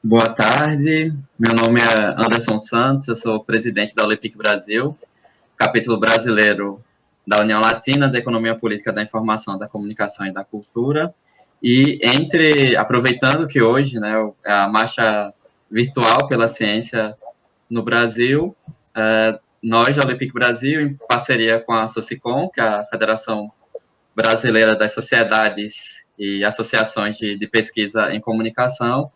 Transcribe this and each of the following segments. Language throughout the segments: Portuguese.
Boa tarde, meu nome é Anderson Santos, eu sou presidente da Olympic Brasil, capítulo brasileiro da União Latina da Economia Política da Informação, da Comunicação e da Cultura. E aproveitando que hoje, né, é a Marcha Virtual pela Ciência no Brasil, nós da Olympic Brasil, em parceria com a Socicom, que é a Federação Brasileira das Sociedades e Associações de Pesquisa em Comunicação,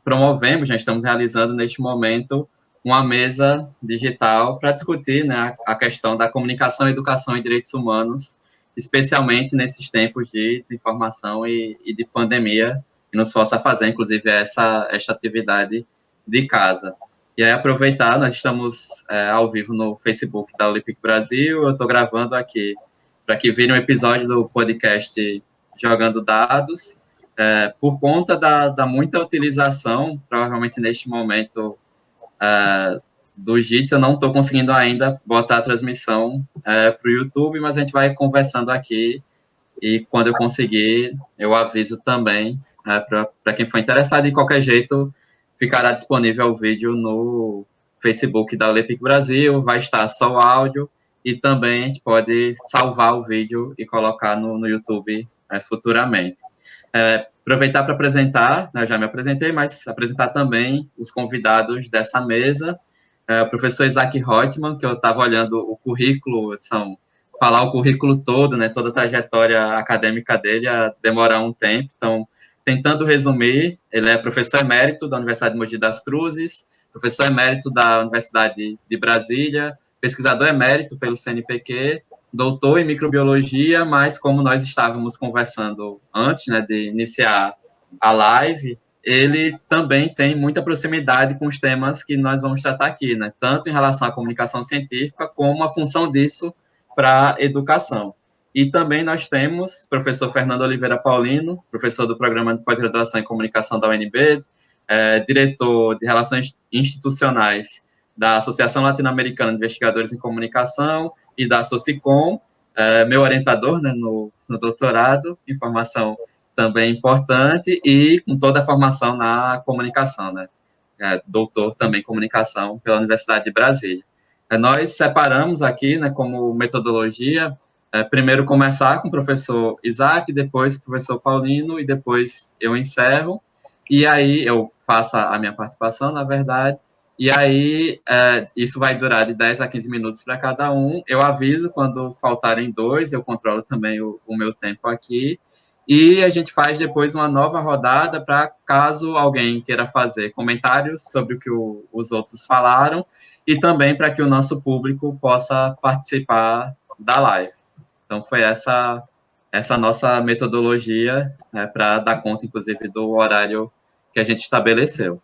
promovemos, já estamos realizando neste momento, uma mesa digital para discutir, né, a questão da comunicação, educação e direitos humanos, especialmente nesses tempos de desinformação e de pandemia, que nos força a fazer, inclusive, esta atividade de casa. E aí, aproveitar, nós estamos ao vivo no Facebook da Olympic Brasil, eu estou gravando aqui para que vire um episódio do podcast Jogando Dados. Por conta da muita utilização, provavelmente neste momento, do JITS, eu não estou conseguindo ainda botar a transmissão para o YouTube, mas a gente vai conversando aqui e quando eu conseguir, eu aviso também para quem for interessado. De qualquer jeito, ficará disponível o vídeo no Facebook da Olympic Brasil, vai estar só o áudio e também a gente pode salvar o vídeo e colocar no YouTube futuramente. Aproveitar para apresentar, né, eu já me apresentei, mas apresentar também os convidados dessa mesa, o professor Isaac Reutemann, que eu estava olhando o currículo, falar o currículo todo, né, toda a trajetória acadêmica dele, ia demorar um tempo, então, tentando resumir, ele é professor emérito da Universidade de Mogi das Cruzes, professor emérito da Universidade de Brasília, pesquisador emérito pelo CNPq, doutor em microbiologia, mas como nós estávamos conversando antes, né, de iniciar a live, ele também tem muita proximidade com os temas que nós vamos tratar aqui, né, tanto em relação à comunicação científica, como a função disso para a educação. E também nós temos o professor Fernando Oliveira Paulino, professor do Programa de Pós-Graduação em Comunicação da UNB, diretor de Relações Institucionais da Associação Latino-Americana de Investigadores em Comunicação e da Socicom, meu orientador, né, no doutorado, informação também importante, e com toda a formação na comunicação, né, doutor também em comunicação pela Universidade de Brasília. Nós separamos aqui, né, como metodologia, primeiro começar com o professor Isaac, depois o professor Paulino, e depois eu encerro, e aí eu faço a minha participação, na verdade, e aí isso vai durar de 10 a 15 minutos para cada um. Eu aviso quando faltarem dois, eu controlo também o meu tempo aqui, e a gente faz depois uma nova rodada para caso alguém queira fazer comentários sobre o que os outros falaram, e também para que o nosso público possa participar da live. Então, foi essa nossa metodologia, né, para dar conta, inclusive, do horário que a gente estabeleceu.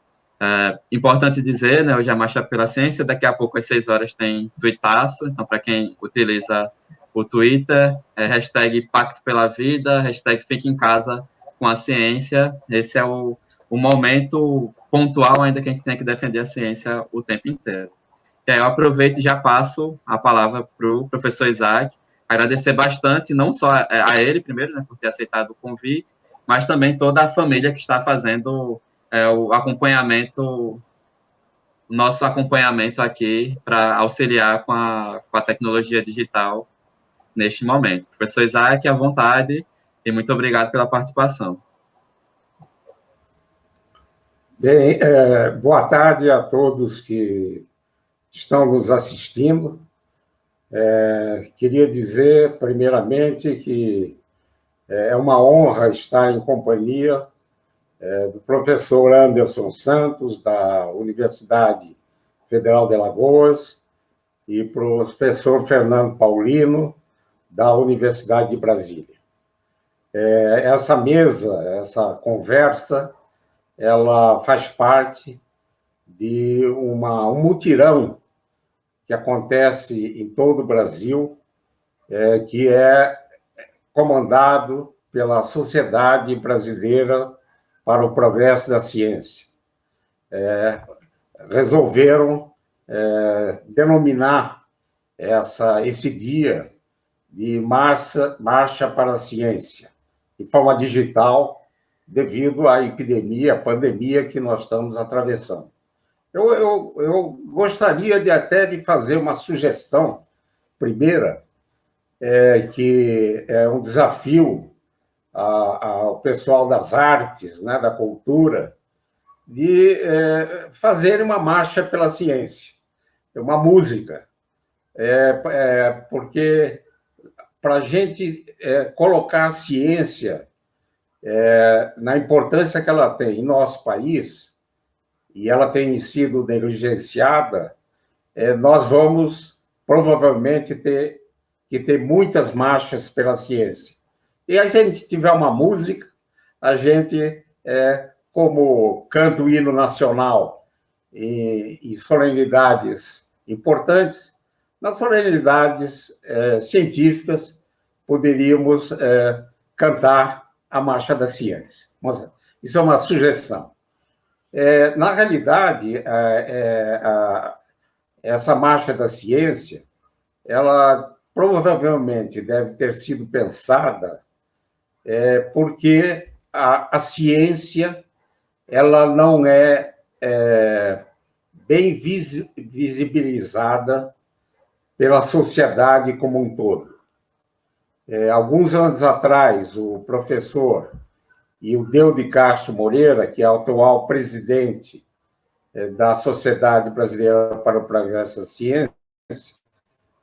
Importante dizer, né, hoje é a Marcha pela Ciência, daqui a pouco às 6 horas tem tuitaço, então, para quem utiliza o Twitter, hashtag Pacto pela Vida, hashtag Fique em Casa com a Ciência, esse é o momento pontual ainda que a gente tem que defender a ciência o tempo inteiro. E aí eu aproveito e já passo a palavra para o professor Isaac, agradecer bastante, não só a ele primeiro, né, por ter aceitado o convite, mas também toda a família que está fazendo o acompanhamento, nosso acompanhamento aqui para auxiliar com a tecnologia digital neste momento. Professor Isaac, à vontade, e muito obrigado pela participação. Bem, boa tarde a todos que estão nos assistindo. Queria dizer, primeiramente, que é uma honra estar em companhia do professor Anderson Santos, da Universidade Federal de Alagoas, e professor Fernando Paulino, da Universidade de Brasília. Essa mesa, essa conversa, ela faz parte de um mutirão que acontece em todo o Brasil, que é comandado pela Sociedade Brasileira para o Progresso da Ciência. Resolveram denominar esse dia de Marcha para a Ciência, de forma digital, devido à epidemia, à pandemia que nós estamos atravessando. Eu gostaria até de fazer uma sugestão, primeira, que é um desafio ao pessoal das artes, né, da cultura, de fazer uma marcha pela ciência, uma música, porque para a gente colocar a ciência na importância que ela tem em nosso país, e ela tem sido negligenciada, nós vamos provavelmente ter que ter muitas marchas pela ciência. E aí, se a gente tiver uma música, a gente, como canta o hino nacional em solenidades importantes, nas solenidades científicas, poderíamos cantar a Marcha da Ciência. Isso é uma sugestão. Na realidade, essa Marcha da Ciência, ela provavelmente deve ter sido pensada porque a ciência ela não é bem visibilizada pela sociedade como um todo. Alguns anos atrás, o professor Ildeu de Castro Moreira, que é o atual presidente da Sociedade Brasileira para o Progresso da Ciência,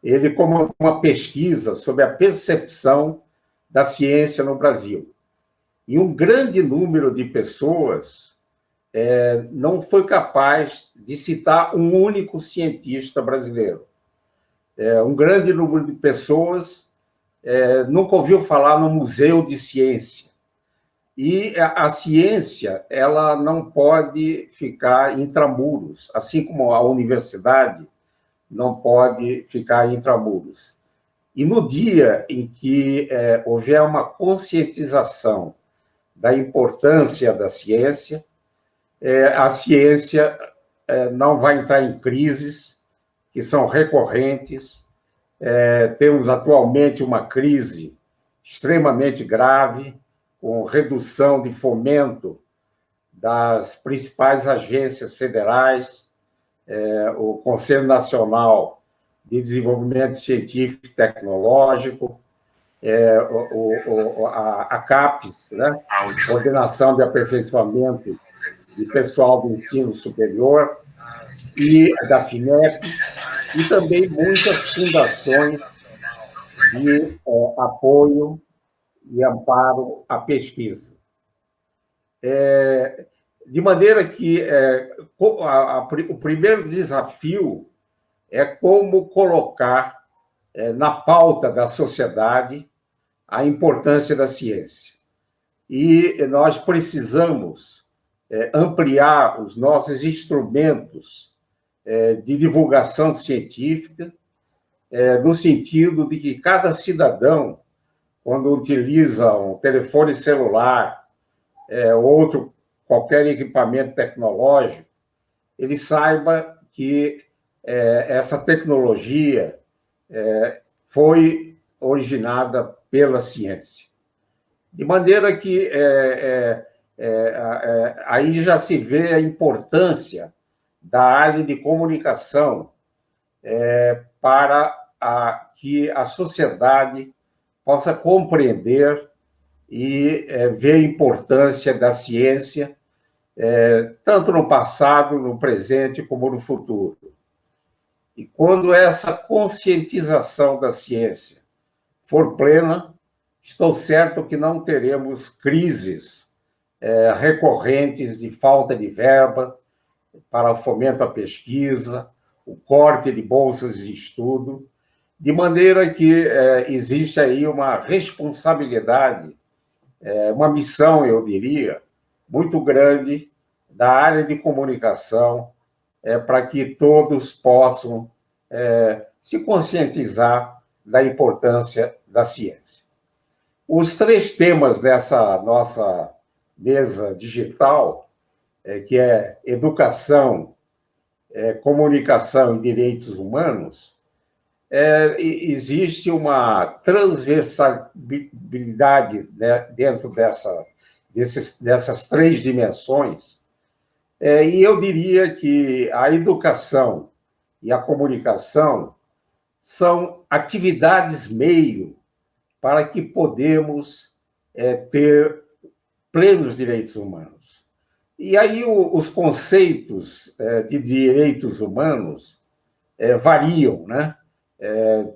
ele comandou uma pesquisa sobre a percepção da ciência no Brasil. E um grande número de pessoas não foi capaz de citar um único cientista brasileiro. Um grande número de pessoas nunca ouviu falar no Museu de Ciência. E a ciência ela não pode ficar intramuros, assim como a universidade não pode ficar intramuros. E no dia em que houver uma conscientização da importância da ciência, a ciência não vai entrar em crises que são recorrentes. Temos atualmente uma crise extremamente grave, com redução de fomento das principais agências federais, o Conselho Nacional de Desenvolvimento Científico e Tecnológico, a CAPES, né? Coordenação de Aperfeiçoamento de Pessoal do Ensino Superior, e da FINEP, e também muitas fundações de apoio e amparo à pesquisa. De maneira que o primeiro desafio é como colocar na pauta da sociedade a importância da ciência. E nós precisamos ampliar os nossos instrumentos de divulgação científica, no sentido de que cada cidadão, quando utiliza um telefone celular, qualquer equipamento tecnológico, ele saiba que essa tecnologia foi originada pela ciência. De maneira que aí já se vê a importância da área de comunicação para que a sociedade possa compreender e ver a importância da ciência, tanto no passado, no presente, como no futuro. E quando essa conscientização da ciência for plena, estou certo que não teremos crises recorrentes de falta de verba para o fomento à pesquisa, o corte de bolsas de estudo, de maneira que existe aí uma responsabilidade, uma missão, eu diria, muito grande da área de comunicação para que todos possam se conscientizar da importância da ciência. Os 3 temas dessa nossa mesa digital, que é educação, comunicação e direitos humanos, existe uma transversalidade, né, dentro dessas três dimensões. E eu diria que a educação e a comunicação são atividades meio para que podemos ter plenos direitos humanos. E aí os conceitos de direitos humanos variam, né?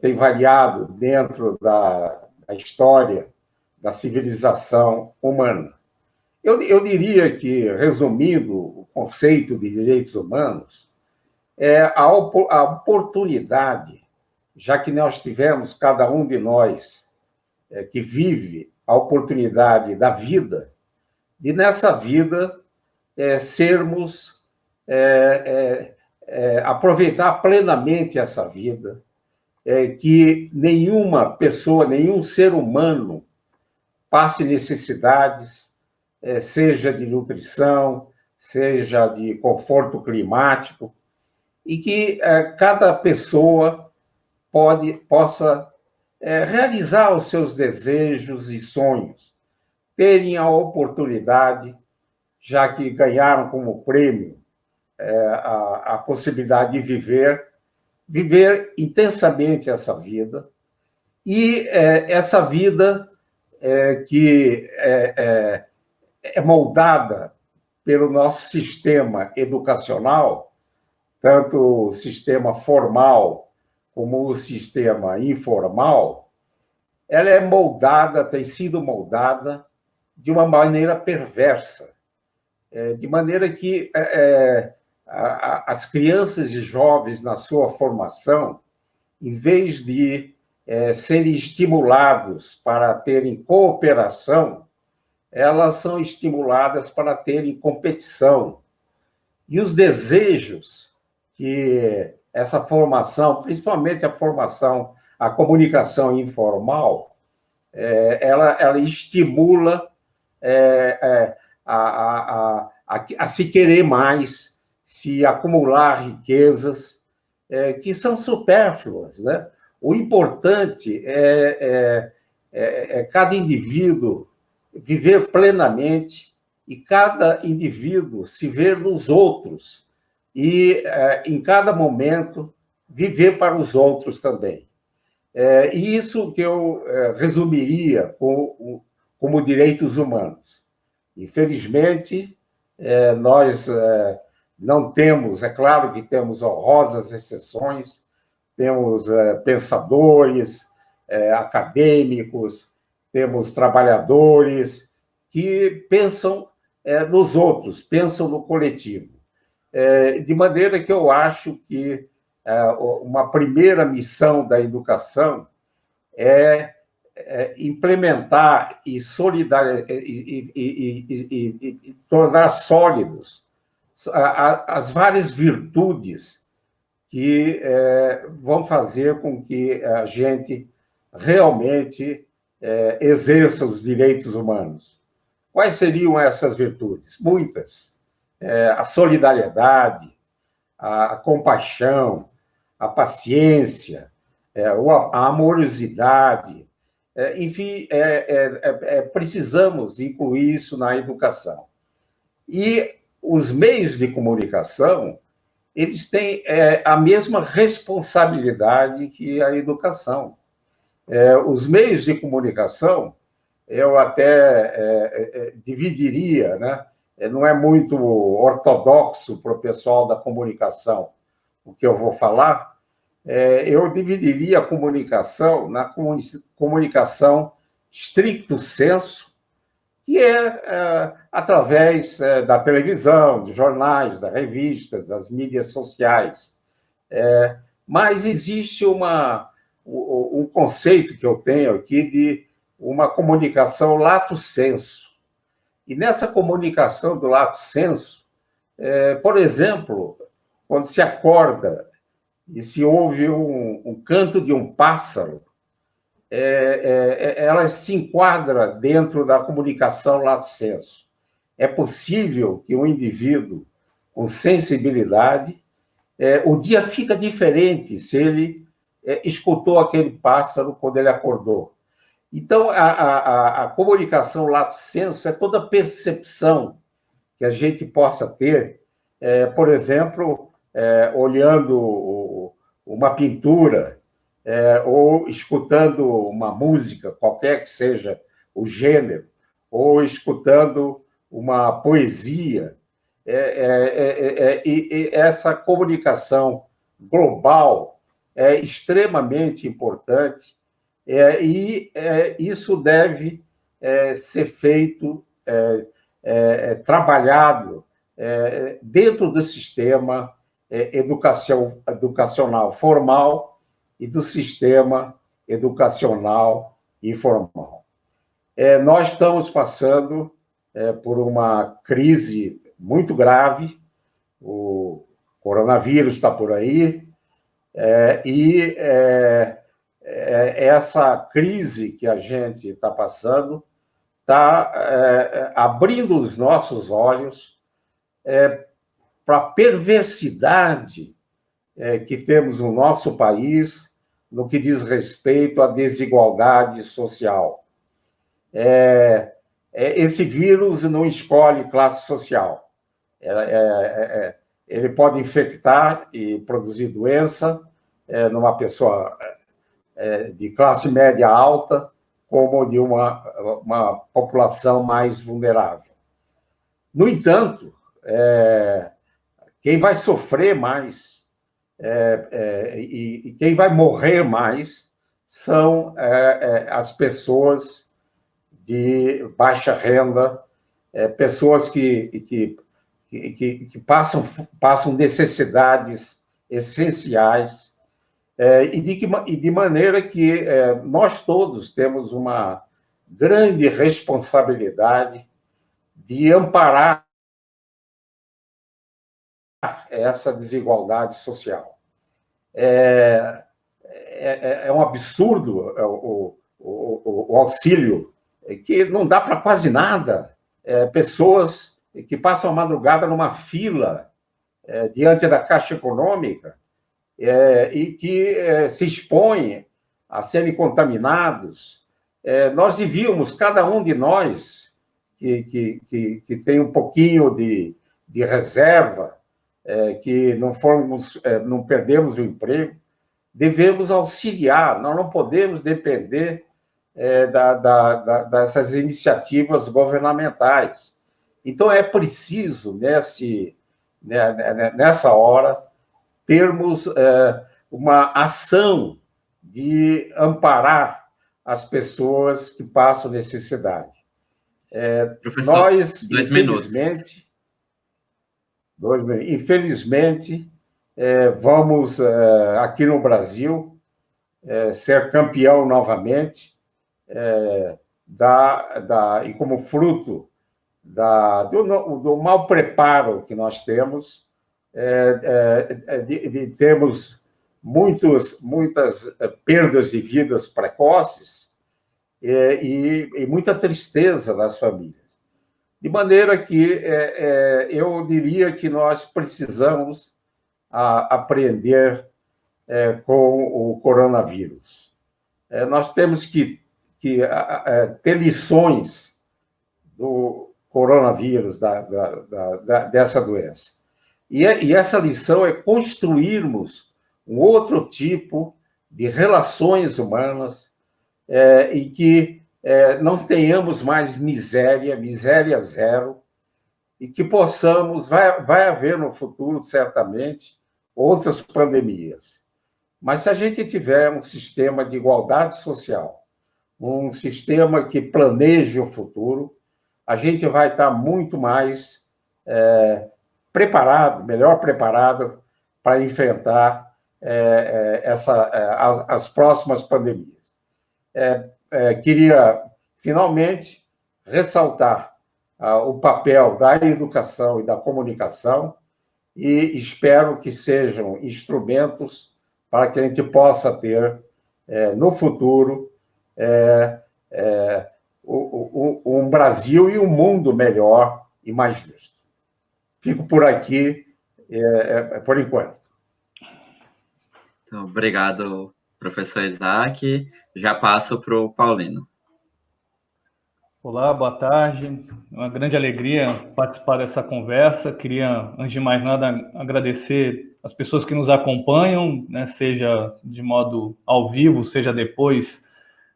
Tem variado dentro da história da civilização humana. Eu diria que, resumindo o conceito de direitos humanos, é a oportunidade, já que nós tivemos, cada um de nós que vive a oportunidade da vida, de nessa vida sermos, aproveitar plenamente essa vida, que nenhuma pessoa, nenhum ser humano passe necessidades, seja de nutrição, seja de conforto climático, e que cada pessoa possa realizar os seus desejos e sonhos, terem a oportunidade, já que ganharam como prêmio a possibilidade de viver intensamente essa vida, e essa vida que é moldada pelo nosso sistema educacional, tanto o sistema formal como o sistema informal, ela é moldada, tem sido moldada de uma maneira perversa, de maneira que as crianças e jovens, na sua formação, em vez de serem estimulados para terem cooperação, elas são estimuladas para terem competição. E os desejos que essa formação, principalmente a comunicação informal, ela estimula a se querer mais, se acumular riquezas que são supérfluas, né? O importante é cada indivíduo viver plenamente e cada indivíduo se ver nos outros e, em cada momento, viver para os outros também. E isso que eu resumiria como direitos humanos. Infelizmente, nós não temos, é claro que temos honrosas exceções, temos pensadores, acadêmicos, temos trabalhadores que pensam nos outros, pensam no coletivo. De maneira que eu acho que uma primeira missão da educação é implementar e tornar sólidos as várias virtudes que vão fazer com que a gente realmente exerça os direitos humanos. Quais seriam essas virtudes? Muitas. A solidariedade, a compaixão, a paciência, a amorosidade. Enfim, precisamos incluir isso na educação. E os meios de comunicação, eles têm a mesma responsabilidade que a educação. Os meios de comunicação, eu até dividiria, né? Não é muito ortodoxo para o pessoal da comunicação o que eu vou falar, eu dividiria a comunicação na comunicação stricto sensu, que é através da televisão, dos jornais, das revistas, das mídias sociais. Mas existe um conceito que eu tenho aqui de uma comunicação lato sensu. E nessa comunicação do lato sensu, por exemplo, quando se acorda e se ouve um canto de um pássaro, ela se enquadra dentro da comunicação lato sensu. É possível que um indivíduo com sensibilidade, o dia fica diferente se ele escutou aquele pássaro quando ele acordou. Então, a comunicação lato sensu é toda percepção que a gente possa ter, por exemplo, olhando uma pintura, ou escutando uma música, qualquer que seja o gênero, ou escutando uma poesia. E essa comunicação global é extremamente importante, e isso deve ser feito, trabalhado dentro do sistema educacional formal e do sistema educacional informal. Nós estamos passando por uma crise muito grave, o coronavírus está por aí, e essa crise que a gente está passando está abrindo os nossos olhos para a perversidade que temos no nosso país no que diz respeito à desigualdade social. Esse vírus não escolhe classe social. Ele pode infectar e produzir doença numa pessoa de classe média alta, como de uma população mais vulnerável. No entanto, quem vai sofrer mais e quem vai morrer mais são as pessoas de baixa renda, pessoas que passam necessidades essenciais, e de maneira que nós todos temos uma grande responsabilidade de amparar essa desigualdade social. É um absurdo o auxílio, que não dá para quase nada. Pessoas que passam a madrugada numa fila diante da Caixa Econômica e que se expõem a serem contaminados. Nós devíamos, cada um de nós, que tem um pouquinho de reserva, que não perdemos o emprego, devemos auxiliar, nós não podemos depender dessas iniciativas governamentais. Então, é preciso, nessa hora, termos uma ação de amparar as pessoas que passam necessidade. Professor, nós, 2 minutos. Infelizmente, vamos, aqui no Brasil, ser campeão novamente, e como fruto do mau preparo que nós temos, de termos muitas perdas de vidas precoces e muita tristeza das famílias. De maneira que eu diria que nós precisamos aprender com o coronavírus. Nós temos que ter lições do coronavírus, dessa doença. E essa lição é construirmos um outro tipo de relações humanas e que não tenhamos mais miséria zero, e que possamos, vai haver no futuro, certamente, outras pandemias. Mas se a gente tiver um sistema de igualdade social, um sistema que planeje o futuro, a gente vai estar muito mais melhor preparado para enfrentar as próximas pandemias. Queria, finalmente, ressaltar o papel da educação e da comunicação, e espero que sejam instrumentos para que a gente possa ter, no futuro, um Brasil e um mundo melhor e mais justo. Fico por aqui, por enquanto. Então, obrigado, professor Isaac. Já passo para o Paulino. Olá, boa tarde. É uma grande alegria participar dessa conversa. Queria, antes de mais nada, agradecer as pessoas que nos acompanham, né, seja de modo ao vivo, seja depois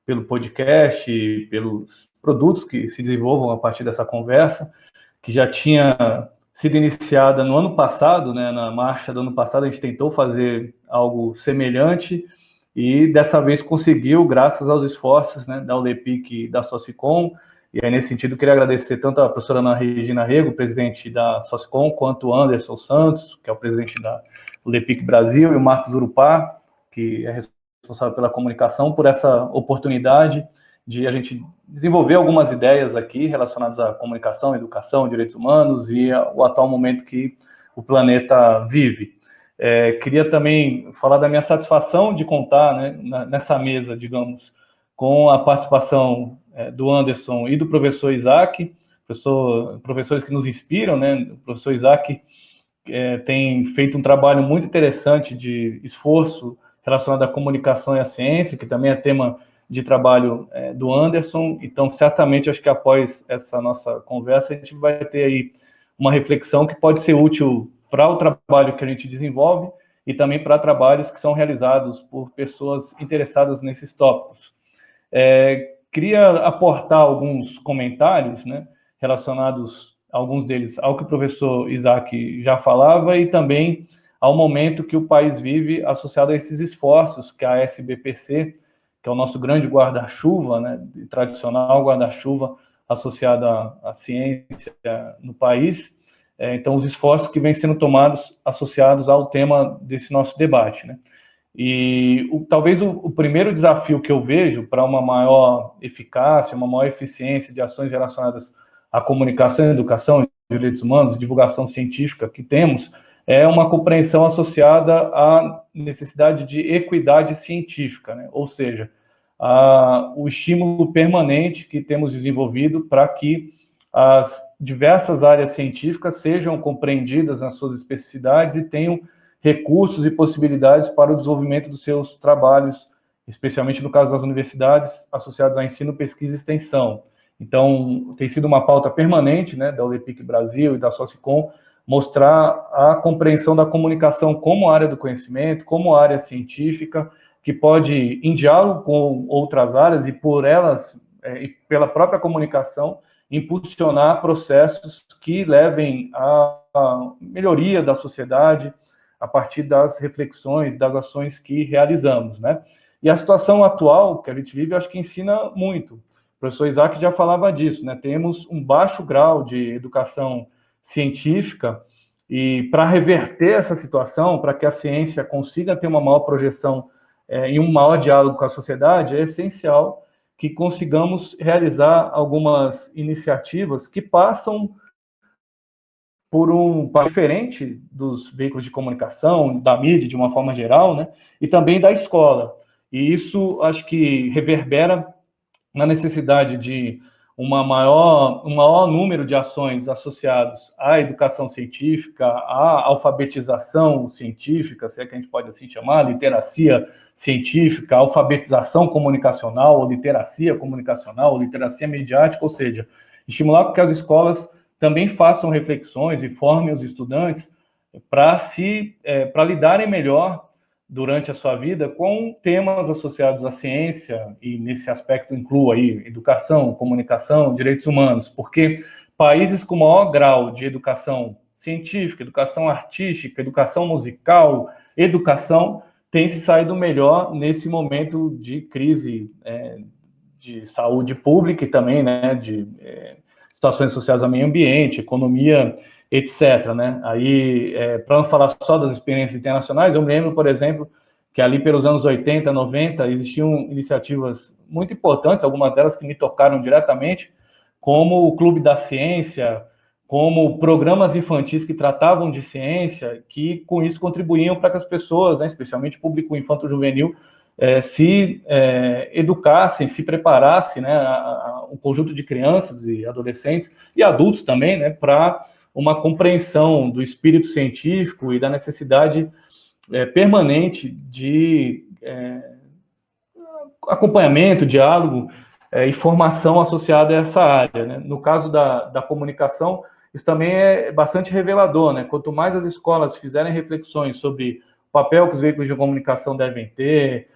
pelo podcast, pelos produtos que se desenvolvam a partir dessa conversa, que já tinha sido iniciada no ano passado, né, na marcha do ano passado, a gente tentou fazer algo semelhante e dessa vez conseguiu, graças aos esforços, né, da ULEPIC e da Socicom. E aí, nesse sentido, queria agradecer tanto a professora Ana Regina Rego, presidente da Socicom, quanto o Anderson Santos, que é o presidente da ULEPIC Brasil, e o Marcos Urupá, que é responsável pela comunicação, por essa oportunidade de a gente desenvolver algumas ideias aqui relacionadas à comunicação, educação, direitos humanos e o atual momento que o planeta vive. Queria também falar da minha satisfação de contar, né, nessa mesa, digamos, com a participação do Anderson e do professor Isaac, professores que nos inspiram, né? O professor Isaac tem feito um trabalho muito interessante de esforço relacionado à comunicação e à ciência, que também é tema de trabalho do Anderson. Então, certamente, acho que após essa nossa conversa, a gente vai ter aí uma reflexão que pode ser útil para o trabalho que a gente desenvolve e também para trabalhos que são realizados por pessoas interessadas nesses tópicos. Queria aportar alguns comentários, né, relacionados, alguns deles, ao que o professor Isaac já falava e também ao momento que o país vive associado a esses esforços que a SBPC, que é o nosso grande guarda-chuva, né, tradicional guarda-chuva associado à ciência no país. Então, os esforços que vêm sendo tomados associados ao tema desse nosso debate, né? E talvez o primeiro desafio que eu vejo para uma maior eficácia, uma maior eficiência de ações relacionadas à comunicação, educação, direitos humanos, divulgação científica que temos, é uma compreensão associada à necessidade de equidade científica, né? Ou seja, o estímulo permanente que temos desenvolvido para que as diversas áreas científicas sejam compreendidas nas suas especificidades e tenham recursos e possibilidades para o desenvolvimento dos seus trabalhos, especialmente no caso das universidades associadas a ensino, pesquisa e extensão. Então, tem sido uma pauta permanente, né, da ULEPIC Brasil e da Socicom, mostrar a compreensão da comunicação como área do conhecimento, como área científica, que pode, em diálogo com outras áreas e por elas, e pela própria comunicação, impulsionar processos que levem à melhoria da sociedade, a partir das reflexões, das ações que realizamos, né? E a situação atual que a gente vive, eu acho que ensina muito. O professor Isaac já falava disso, né? Temos um baixo grau de educação científica e para reverter essa situação, para que a ciência consiga ter uma maior projeção e um maior diálogo com a sociedade, é essencial que consigamos realizar algumas iniciativas que passam por um papel diferente dos veículos de comunicação, da mídia, de uma forma geral, né? E também da escola. E isso, acho que reverbera na necessidade de um maior número de ações associadas à educação científica, à alfabetização científica, se é que a gente pode assim chamar, literacia científica, alfabetização comunicacional, ou literacia comunicacional, ou literacia mediática, ou seja, estimular que as escolas também façam reflexões e formem os estudantes para lidarem melhor durante a sua vida com temas associados à ciência, e nesse aspecto incluo aí educação, comunicação, direitos humanos, porque países com maior grau de educação científica, educação artística, educação musical, educação, têm se saído melhor nesse momento de crise de saúde pública e também, né, de situações associadas ao meio ambiente, economia, etc. Né? Aí, para não falar só das experiências internacionais, eu me lembro, por exemplo, que ali pelos anos 80, 90, existiam iniciativas muito importantes, algumas delas que me tocaram diretamente, como o Clube da Ciência, como programas infantis que tratavam de ciência, que com isso contribuíam para que as pessoas, né, especialmente o público infanto-juvenil, se educassem, se preparassem, né, um conjunto de crianças e adolescentes e adultos também, né, para uma compreensão do espírito científico e da necessidade permanente de acompanhamento, diálogo e formação associada a essa área, né? No caso da comunicação, isso também é bastante revelador, né? Quanto mais as escolas fizerem reflexões sobre o papel que os veículos de comunicação devem ter,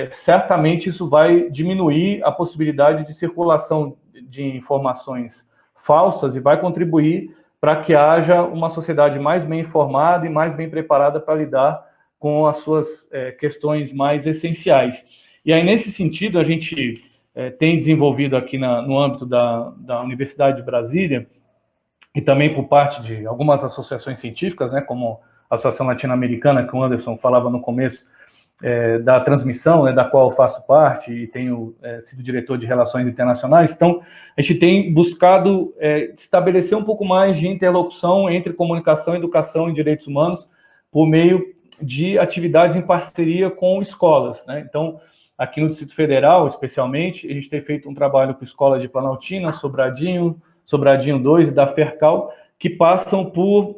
certamente isso vai diminuir a possibilidade de circulação de informações falsas e vai contribuir para que haja uma sociedade mais bem informada e mais bem preparada para lidar com as suas questões mais essenciais. E aí, nesse sentido, a gente tem desenvolvido aqui no âmbito da Universidade de Brasília, e também por parte de algumas associações científicas, né, como a Associação Latino-Americana, que o Anderson falava no começo, da transmissão, né, da qual eu faço parte e tenho sido diretor de Relações Internacionais. Então, a gente tem buscado estabelecer um pouco mais de interlocução entre comunicação, educação e direitos humanos por meio de atividades em parceria com escolas, né? Então, aqui no Distrito Federal, especialmente, a gente tem feito um trabalho com escolas de Planaltina, Sobradinho 2 e da Fercal, que passam por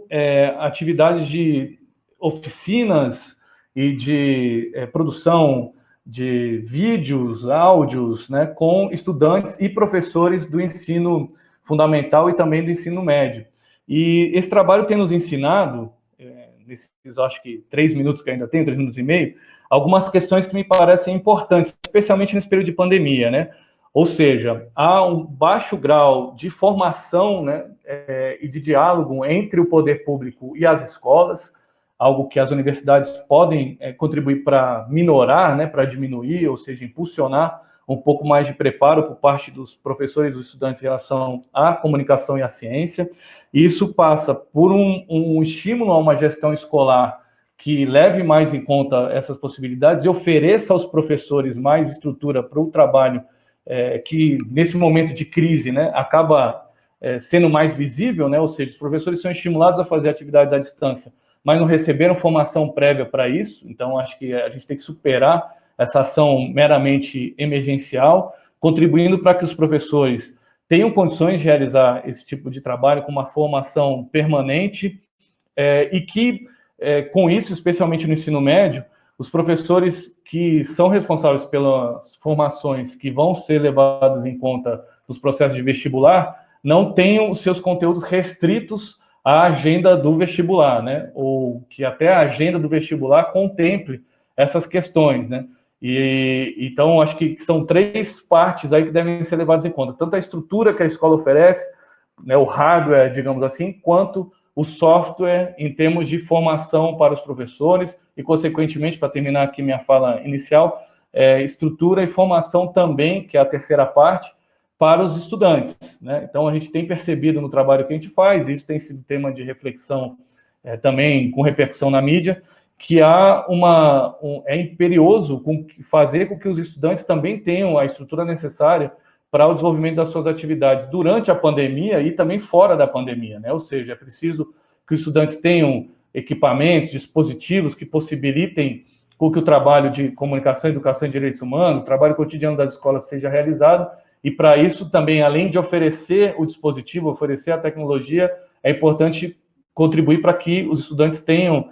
atividades de oficinas e de produção de vídeos, áudios, né, com estudantes e professores do ensino fundamental e também do ensino médio. E esse trabalho tem nos ensinado, nesses, acho que 3 minutos que ainda tem, 3 minutos e meio, algumas questões que me parecem importantes, especialmente nesse período de pandemia, né? Ou seja, há um baixo grau de formação, né, e de diálogo entre o poder público e as escolas, algo que as universidades podem contribuir para minorar, né, para diminuir, ou seja, impulsionar um pouco mais de preparo por parte dos professores e dos estudantes em relação à comunicação e à ciência. E isso passa por um estímulo a uma gestão escolar que leve mais em conta essas possibilidades e ofereça aos professores mais estrutura para o trabalho que, nesse momento de crise, né, acaba sendo mais visível, né, ou seja, os professores são estimulados a fazer atividades à distância, mas não receberam formação prévia para isso. Então, acho que a gente tem que superar essa ação meramente emergencial, contribuindo para que os professores tenham condições de realizar esse tipo de trabalho com uma formação permanente e que, com isso, especialmente no ensino médio, os professores que são responsáveis pelas formações que vão ser levadas em conta nos processos de vestibular não tenham os seus conteúdos restritos à agenda do vestibular, né? Ou que até a agenda do vestibular contemple essas questões, né? E então acho que são 3 partes aí que devem ser levadas em conta, tanto a estrutura que a escola oferece, né, o hardware, digamos assim, quanto o software em termos de formação para os professores e, consequentemente, para terminar aqui minha fala inicial, estrutura e formação também, que é a terceira parte, para os estudantes, né? Então, a gente tem percebido no trabalho que a gente faz, isso tem sido tema de reflexão também com repercussão na mídia, que é imperioso fazer com que os estudantes também tenham a estrutura necessária para o desenvolvimento das suas atividades durante a pandemia e também fora da pandemia, né? Ou seja, é preciso que os estudantes tenham equipamentos, dispositivos que possibilitem com que o trabalho de comunicação, educação e direitos humanos, o trabalho cotidiano das escolas seja realizado. E para isso também, além de oferecer o dispositivo, oferecer a tecnologia, é importante contribuir para que os estudantes tenham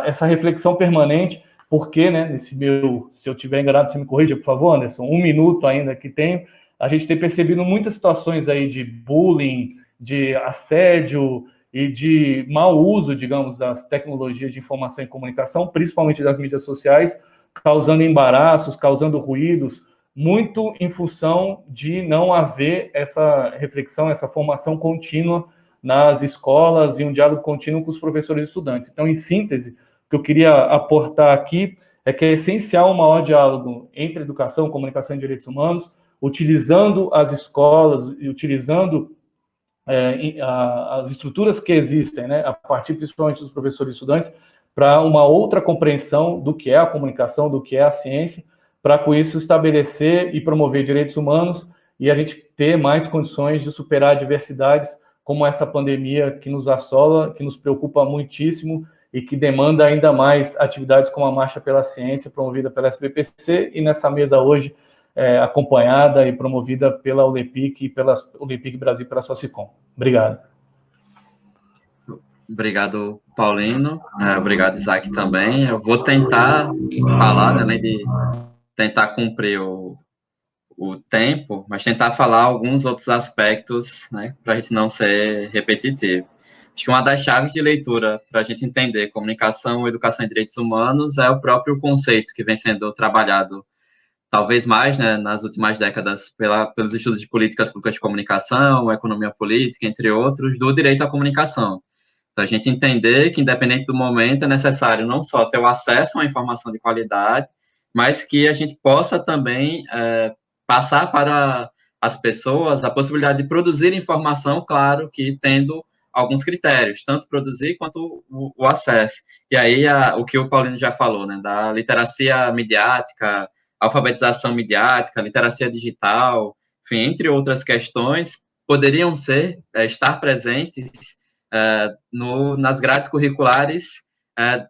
essa reflexão permanente, porque, né, se eu estiver enganado, você me corrija, por favor, Anderson, 1 minuto ainda que tenho, a gente tem percebido muitas situações aí de bullying, de assédio e de mau uso, digamos, das tecnologias de informação e comunicação, principalmente das mídias sociais, causando embaraços, causando ruídos, muito em função de não haver essa reflexão, essa formação contínua nas escolas e um diálogo contínuo com os professores e estudantes. Então, em síntese, o que eu queria aportar aqui é que é essencial um maior diálogo entre educação, comunicação e direitos humanos, utilizando as escolas e utilizando as estruturas que existem, né, a partir principalmente dos professores e estudantes, para uma outra compreensão do que é a comunicação, do que é a ciência, para com isso estabelecer e promover direitos humanos e a gente ter mais condições de superar adversidades como essa pandemia que nos assola, que nos preocupa muitíssimo e que demanda ainda mais atividades como a Marcha pela Ciência, promovida pela SBPC, e nessa mesa hoje, acompanhada e promovida pela ULEPIC e pela ULEPIC Brasil, pela Socicom. Obrigado. Obrigado, Paulino. Obrigado, Isaac, também. Eu vou tentar falar, né, além de tentar cumprir o o tempo, mas tentar falar alguns outros aspectos, né, para a gente não ser repetitivo. Acho que uma das chaves de leitura para a gente entender comunicação, educação e direitos humanos é o próprio conceito que vem sendo trabalhado, talvez mais, né, nas últimas décadas, pelos estudos de políticas públicas de comunicação, economia política, entre outros, do direito à comunicação. Então, a gente entender que, independente do momento, é necessário não só ter o acesso a uma informação de qualidade, mas que a gente possa também passar para as pessoas a possibilidade de produzir informação, claro, que tendo alguns critérios, tanto produzir quanto o acesso. E aí, o que o Paulino já falou, né, da literacia midiática, alfabetização midiática, literacia digital, enfim, entre outras questões, poderiam estar presentes nas grades curriculares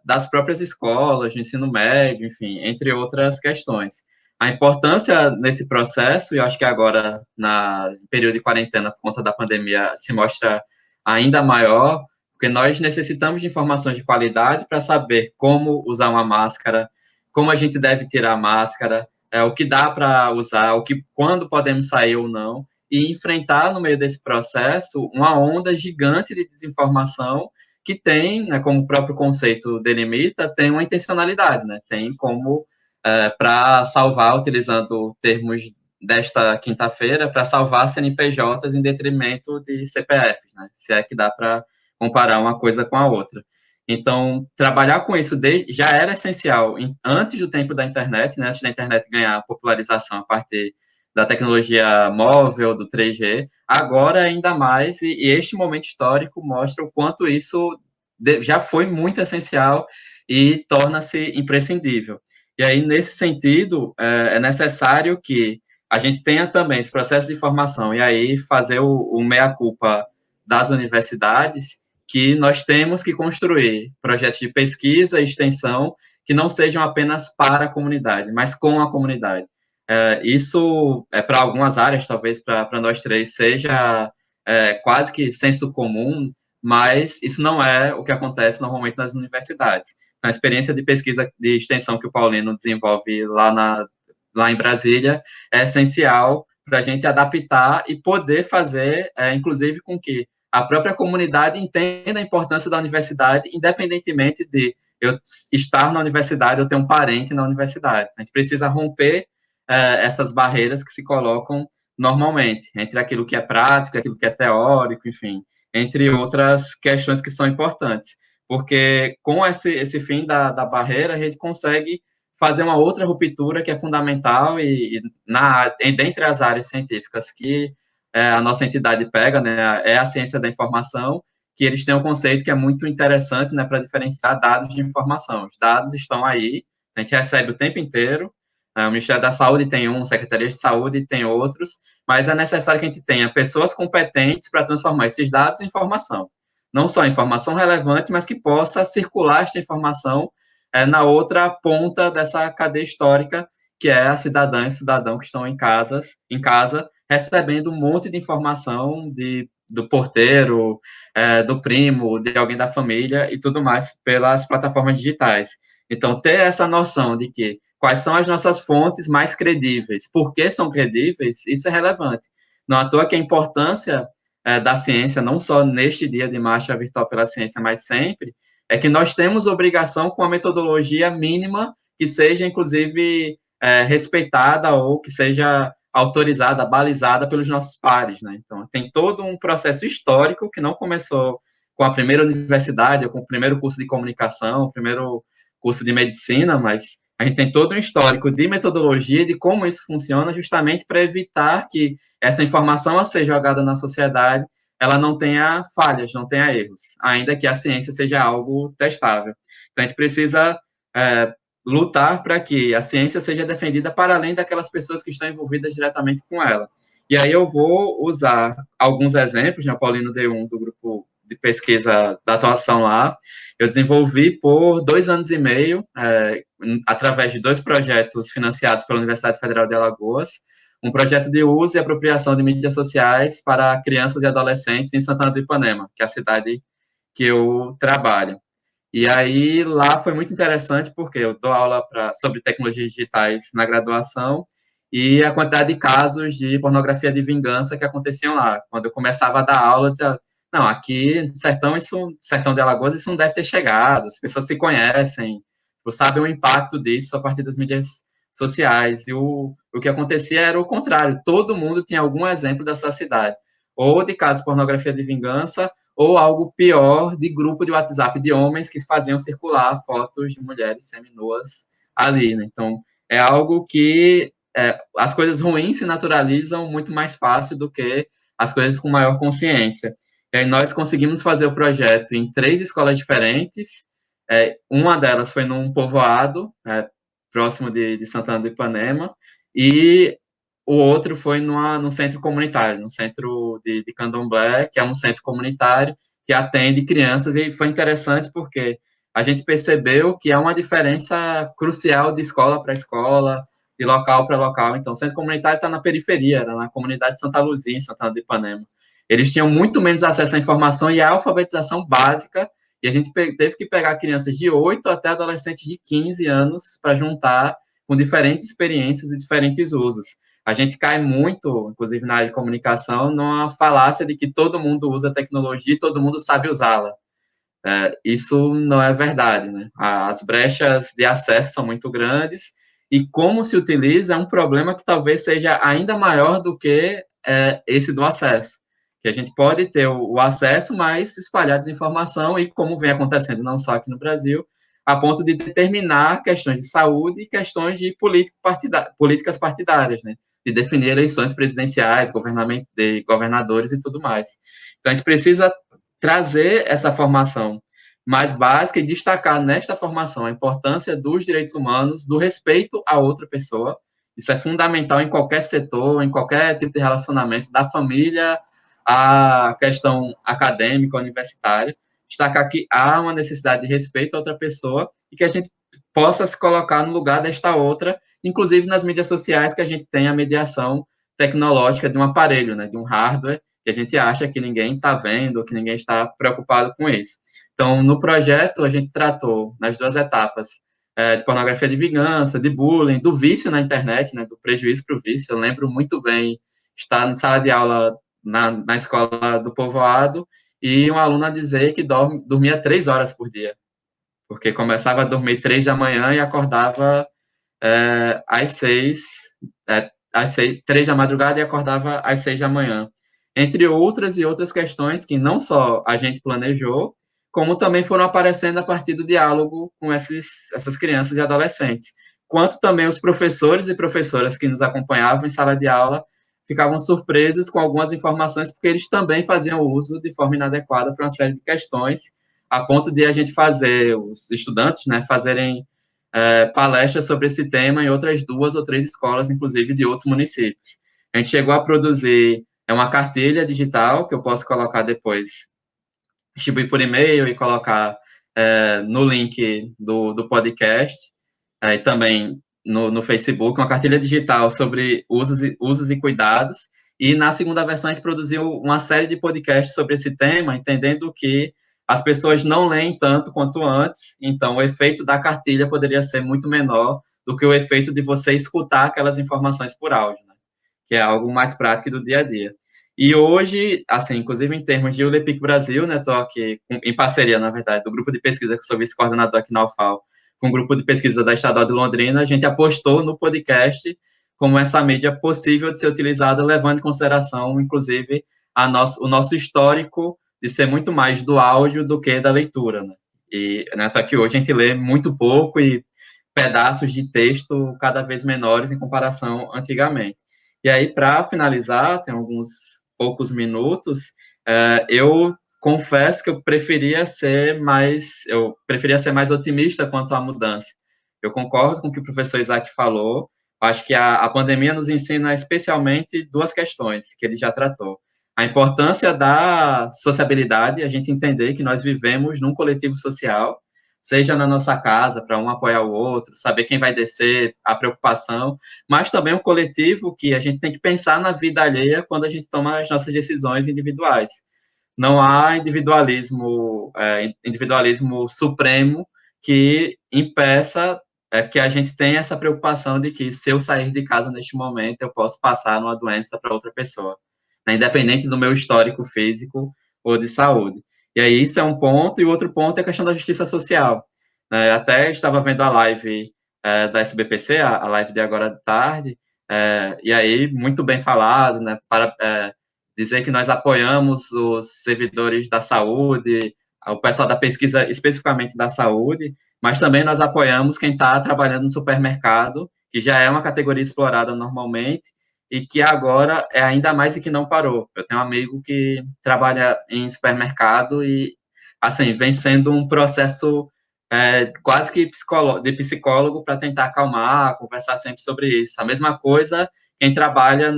das próprias escolas, de ensino médio, enfim, entre outras questões. A importância nesse processo, e eu acho que agora, no período de quarentena, por conta da pandemia, se mostra ainda maior, porque nós necessitamos de informações de qualidade para saber como usar uma máscara, como a gente deve tirar a máscara, o que dá para usar, quando podemos sair ou não, e enfrentar, no meio desse processo, uma onda gigante de desinformação que tem, né, como o próprio conceito delimita, tem uma intencionalidade, né, tem como, para salvar, utilizando termos desta quinta-feira, para salvar CNPJs em detrimento de CPFs, né, se é que dá para comparar uma coisa com a outra. Então, trabalhar com isso já era essencial antes do tempo da internet, né, antes da internet ganhar popularização a partir da tecnologia móvel, do 3G, agora ainda mais, e este momento histórico mostra o quanto isso já foi muito essencial e torna-se imprescindível. E aí, nesse sentido, é necessário que a gente tenha também esse processo de formação, e aí fazer o meia-culpa das universidades, que nós temos que construir projetos de pesquisa e extensão que não sejam apenas para a comunidade, mas com a comunidade. Isso para algumas áreas, talvez para nós três, seja quase que senso comum, mas isso não é o que acontece normalmente nas universidades. Então, a experiência de pesquisa de extensão que o Paulino desenvolve lá em Brasília é essencial para a gente adaptar e poder fazer, inclusive, com que a própria comunidade entenda a importância da universidade, independentemente de eu estar na universidade ou ter um parente na universidade. A gente precisa romper essas barreiras que se colocam normalmente, entre aquilo que é prático, aquilo que é teórico, enfim, entre outras questões que são importantes. Porque com esse fim da barreira, a gente consegue fazer uma outra ruptura que é fundamental dentre as áreas científicas que a nossa entidade pega, né, é a ciência da informação, que eles têm um conceito que é muito interessante, né, para diferenciar dados de informação. Os dados estão aí, a gente recebe o tempo inteiro, o Ministério da Saúde tem um, a Secretaria de Saúde tem outros, mas é necessário que a gente tenha pessoas competentes para transformar esses dados em informação. Não só informação relevante, mas que possa circular esta informação na outra ponta dessa cadeia histórica, que é a cidadã e o cidadão que estão em casa, recebendo um monte de informação do porteiro, do primo, de alguém da família e tudo mais pelas plataformas digitais. Então, ter essa noção de que quais são as nossas fontes mais credíveis, por que são credíveis, isso é relevante. Não à toa que a importância da ciência, não só neste dia de Marcha Virtual pela Ciência, mas sempre, é que nós temos obrigação com a metodologia mínima que seja, inclusive, respeitada ou que seja autorizada, balizada pelos nossos pares, né? Então, tem todo um processo histórico que não começou com a primeira universidade ou com o primeiro curso de comunicação, o primeiro curso de medicina, mas a gente tem todo um histórico de metodologia, de como isso funciona, justamente para evitar que essa informação a ser jogada na sociedade, ela não tenha falhas, não tenha erros, ainda que a ciência seja algo testável. Então, a gente precisa lutar para que a ciência seja defendida para além daquelas pessoas que estão envolvidas diretamente com ela. E aí eu vou usar alguns exemplos, né? O Paulino deu um do grupo de pesquisa da atuação lá. Eu desenvolvi por 2 anos e meio, através de 2 projetos financiados pela Universidade Federal de Alagoas, um projeto de uso e apropriação de mídias sociais para crianças e adolescentes em Santana do Ipanema, que é a cidade que eu trabalho. E aí, lá foi muito interessante, porque eu dou aula sobre tecnologias digitais na graduação, e a quantidade de casos de pornografia de vingança que aconteciam lá. Quando eu começava a dar aula, eu dizia, não, aqui no sertão, sertão de Alagoas, isso não deve ter chegado, as pessoas se conhecem, sabem o impacto disso a partir das mídias sociais. E o que acontecia era o contrário, todo mundo tinha algum exemplo da sua cidade, ou de casos de pornografia de vingança, ou algo pior, de grupo de WhatsApp de homens que faziam circular fotos de mulheres seminuas ali, né? Então, é algo que as coisas ruins se naturalizam muito mais fácil do que as coisas com maior consciência. E aí nós conseguimos fazer o projeto em 3 escolas diferentes, uma delas foi num povoado, próximo de Santana do Ipanema, e o outro foi num centro comunitário, no centro de Candomblé, que é um centro comunitário que atende crianças, e foi interessante porque a gente percebeu que há uma diferença crucial de escola para escola, de local para local. Então, o centro comunitário está na periferia, era na comunidade de Santa Luzia, em Santana do Ipanema. Eles tinham muito menos acesso à informação e à alfabetização básica, e a gente teve que pegar crianças de 8 até adolescentes de 15 anos para juntar com diferentes experiências e diferentes usos. A gente cai muito, inclusive na área de comunicação, numa falácia de que todo mundo usa tecnologia e todo mundo sabe usá-la. Isso não é verdade, né? As brechas de acesso são muito grandes e como se utiliza é um problema que talvez seja ainda maior do que esse do acesso. Que a gente pode ter o acesso, mas espalhar desinformação e como vem acontecendo não só aqui no Brasil, a ponto de determinar questões de saúde e questões de políticas partidárias, né? De definir eleições presidenciais, de governadores e tudo mais. Então, a gente precisa trazer essa formação mais básica e destacar nesta formação a importância dos direitos humanos, do respeito a outra pessoa. Isso é fundamental em qualquer setor, em qualquer tipo de relacionamento, da família à questão acadêmica, universitária. Destacar que há uma necessidade de respeito a outra pessoa e que a gente possa se colocar no lugar desta outra, inclusive nas mídias sociais, que a gente tem a mediação tecnológica de um aparelho, né, de um hardware, que a gente acha que ninguém está vendo, que ninguém está preocupado com isso. Então, no projeto, a gente tratou, nas 2 etapas, de pornografia de vingança, de bullying, do vício na internet, né, do prejuízo para o vício. Eu lembro muito bem estar na sala de aula na escola do povoado e uma aluna dizer que dormia 3 horas por dia, porque começava a dormir 3 da manhã e acordava às 6, às 6, 3 da madrugada e acordava às 6 da manhã. Entre outras e outras questões que não só a gente planejou, como também foram aparecendo a partir do diálogo com essas crianças e adolescentes. Quanto também os professores e professoras que nos acompanhavam em sala de aula ficavam surpresos com algumas informações, porque eles também faziam uso de forma inadequada para uma série de questões, a ponto de a gente fazer, os estudantes, né, fazerem palestras sobre esse tema em outras 2 ou 3 escolas, inclusive de outros municípios. A gente chegou a produzir uma cartilha digital, que eu posso colocar depois, distribuir por e-mail e colocar no link do podcast, e também no Facebook, uma cartilha digital sobre usos e cuidados, e na segunda versão a gente produziu uma série de podcasts sobre esse tema, entendendo que as pessoas não leem tanto quanto antes, então o efeito da cartilha poderia ser muito menor do que o efeito de você escutar aquelas informações por áudio, né? Que é algo mais prático do dia a dia. E hoje, assim, inclusive em termos de ULEPIC Brasil, né, estou aqui em parceria, na verdade, do grupo de pesquisa que eu sou vice-coordenador aqui na UFAL, com o grupo de pesquisa da Estadual de Londrina, a gente apostou no podcast como essa mídia possível de ser utilizada, levando em consideração, inclusive, o nosso histórico de ser muito mais do áudio do que da leitura, né? E, né, tô aqui hoje a gente lê muito pouco e pedaços de texto cada vez menores em comparação antigamente. E aí, para finalizar, tem alguns poucos minutos, eu confesso que eu preferia ser mais otimista quanto à mudança. Eu concordo com o que o professor Isaac falou, acho que a pandemia nos ensina especialmente 2 questões que ele já tratou. A importância da sociabilidade, a gente entender que nós vivemos num coletivo social, seja na nossa casa, para um apoiar o outro, saber quem vai descer, a preocupação, mas também um coletivo que a gente tem que pensar na vida alheia quando a gente toma as nossas decisões individuais. Não há individualismo supremo que impeça é que a gente tem essa preocupação de que se eu sair de casa neste momento, eu posso passar uma doença para outra pessoa, né, independente do meu histórico físico ou de saúde. E aí isso é um ponto, e o outro ponto é a questão da justiça social. Até estava vendo a live da SBPC, a live de agora de tarde, e aí muito bem falado, né, para dizer que nós apoiamos os servidores da saúde, o pessoal da pesquisa especificamente da saúde, mas também nós apoiamos quem está trabalhando no supermercado, que já é uma categoria explorada normalmente, e que agora é ainda mais e que não parou. Eu tenho um amigo que trabalha em supermercado e, assim, vem sendo um processo quase que de psicólogo para tentar acalmar, conversar sempre sobre isso. A mesma coisa quem trabalha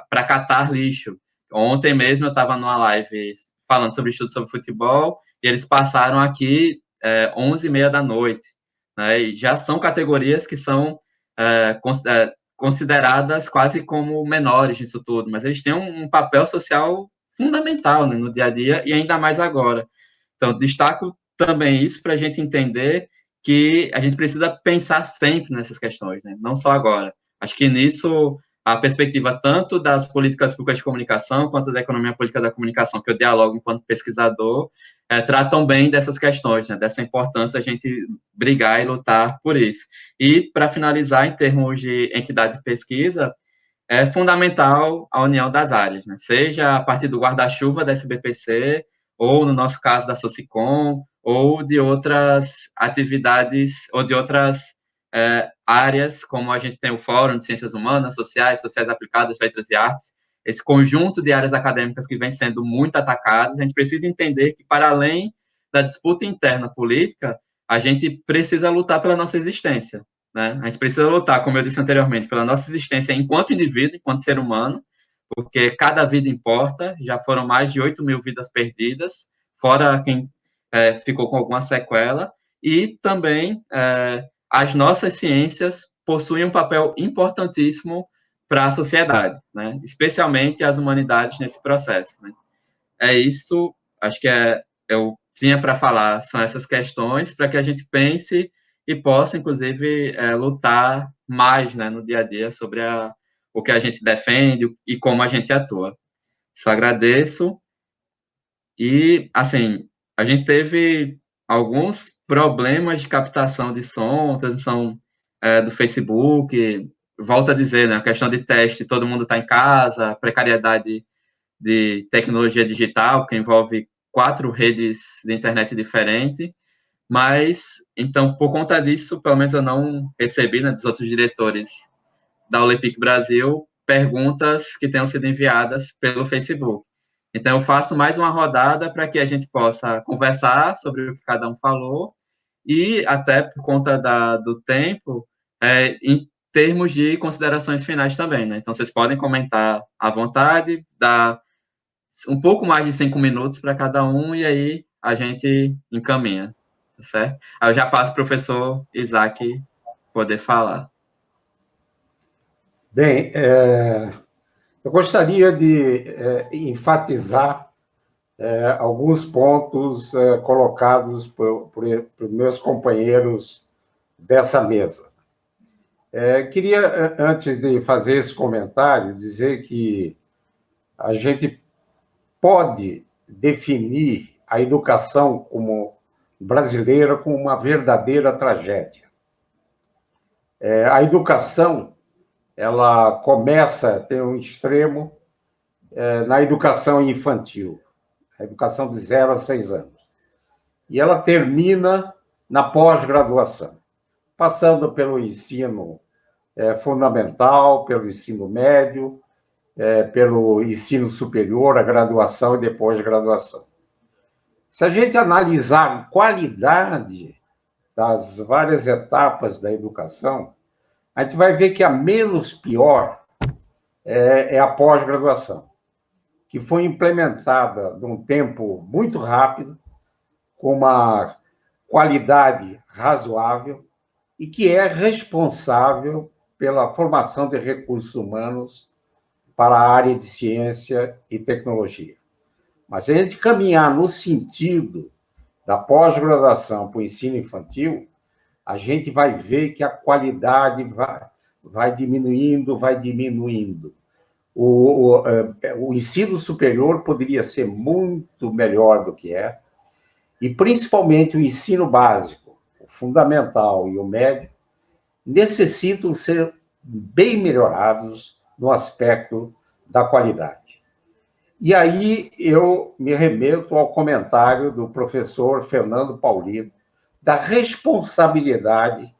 para catar lixo. Ontem mesmo eu estava numa live falando sobre estudo sobre futebol e eles passaram aqui 11h30 da noite, né, e já são categorias que são consideradas quase como menores nisso tudo, mas eles têm um papel social fundamental, né, no dia a dia, e ainda mais agora. Então, destaco também isso para a gente entender que a gente precisa pensar sempre nessas questões, né, não só agora. Acho que nisso a perspectiva tanto das políticas públicas de comunicação quanto da economia política da comunicação, que eu dialogo enquanto pesquisador, tratam bem dessas questões, né, dessa importância a gente brigar e lutar por isso. E, para finalizar, em termos de entidade de pesquisa, é fundamental a união das áreas, né, seja a partir do guarda-chuva da SBPC, ou, no nosso caso, da Socicom, ou de outras atividades, ou de outras áreas, como a gente tem o Fórum de Ciências Humanas, Sociais Aplicadas, Letras e Artes, esse conjunto de áreas acadêmicas que vem sendo muito atacadas, a gente precisa entender que, para além da disputa interna política, a gente precisa lutar pela nossa existência, né? A gente precisa lutar, como eu disse anteriormente, pela nossa existência enquanto indivíduo, enquanto ser humano, porque cada vida importa, já foram mais de 8.000 vidas perdidas, fora quem ficou com alguma sequela, e também as nossas ciências possuem um papel importantíssimo para a sociedade, né? Especialmente as humanidades nesse processo, né? É isso, acho que eu tinha para falar, são essas questões, para que a gente pense e possa, inclusive, lutar mais, né, no dia a dia sobre o que a gente defende e como a gente atua. Só agradeço. E, assim, a gente teve alguns problemas de captação de som, transmissão do Facebook, volto a dizer, né, a questão de teste, todo mundo está em casa, precariedade de tecnologia digital, que envolve 4 redes de internet diferentes, mas, então, por conta disso, pelo menos eu não recebi, né, dos outros diretores da Olepic Brasil, perguntas que tenham sido enviadas pelo Facebook. Então, eu faço mais uma rodada para que a gente possa conversar sobre o que cada um falou e, até por conta do tempo, em termos de considerações finais também, né? Então, vocês podem comentar à vontade, dar um pouco mais de 5 minutos para cada um e aí a gente encaminha, tá certo? Aí eu já passo para o professor Isaac poder falar. Bem, eu gostaria de enfatizar alguns pontos colocados por meus companheiros dessa mesa. Queria, antes de fazer esse comentário, dizer que a gente pode definir a educação como brasileira como uma verdadeira tragédia. A educação, ela começa, tem um extremo na educação infantil, a educação de 0 a 6 anos. E ela termina na pós-graduação, passando pelo ensino fundamental, pelo ensino médio, pelo ensino superior, a graduação e depois a graduação. Se a gente analisar a qualidade das várias etapas da educação, a gente vai ver que a menos pior é a pós-graduação, que foi implementada num tempo muito rápido, com uma qualidade razoável e que é responsável pela formação de recursos humanos para a área de ciência e tecnologia. Mas se a gente caminhar no sentido da pós-graduação para o ensino infantil, a gente vai ver que a qualidade vai diminuindo, vai diminuindo. O ensino superior poderia ser muito melhor do que é, e principalmente o ensino básico, o fundamental e o médio, necessitam ser bem melhorados no aspecto da qualidade. E aí eu me remeto ao comentário do professor Fernando Paulino, da responsabilidade